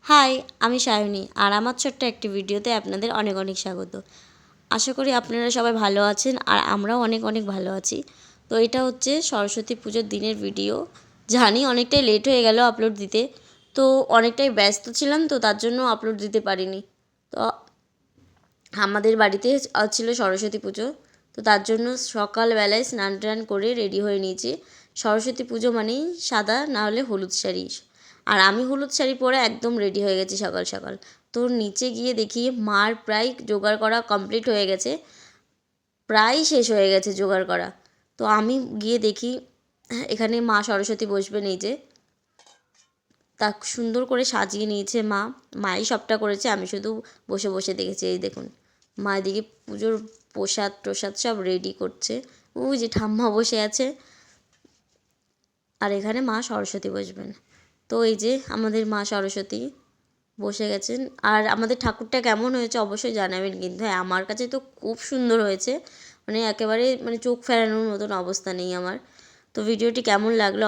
High, আমি সায়নী আর আমার ছোট্ট একটি ভিডিওতে আপনাদের অনেক অনেক স্বাগত। আশা করি আপনারা সবাই ভালো আছেন আর আমরাও অনেক অনেক ভালো আছি। তো এটা হচ্ছে সরস্বতী পুজোর দিনের ভিডিও। জানি অনেকটাই লেট হয়ে গেল আপলোড দিতে, তো অনেকটাই ব্যস্ত ছিলাম, তো তার জন্য আপলোড দিতে পারিনি। তো আমাদের বাড়িতে ছিল সরস্বতী পুজো, তো তার জন্য সকালবেলায় স্নান টান করে রেডি হয়ে নিয়েছি। সরস্বতী পুজো মানেই সাদা না হলে হলুদ শাড়ি, আর আমি হলুদ শাড়ি পরে একদম রেডি হয়ে গেছি সকাল সকাল। তো নিচে গিয়ে দেখি মার প্রায় জোগাড় করা কমপ্লিট হয়ে গেছে, প্রায় শেষ হয়ে গেছে জোগাড় করা। তো আমি গিয়ে দেখি এখানে মা সরস্বতী বসবেন, এই যে তা সুন্দর করে সাজিয়ে নিয়েছে মা। মাই সবটা করেছে, আমি শুধু বসে বসে দেখেছি। এই দেখুন, মা এদিকে পুজোর প্রসাদ টোসাদ সব রেডি করছে। ওই যে ঠাম্মা বসে আছে, আর এখানে মা সরস্বতী বসবেন। তো এই যে আমাদের মা সরস্বতী বসে গেছেন। আর আমাদের ঠাকুরটা কেমন হয়েছে অবশ্যই জানাবেন কিন্তু। হ্যাঁ, আমার কাছে তো খুব সুন্দর হয়েছে, মানে একেবারে মানে চোখ ফেরানোর মতন অবস্থা নেই আমার। তো ভিডিওটি কেমন লাগলো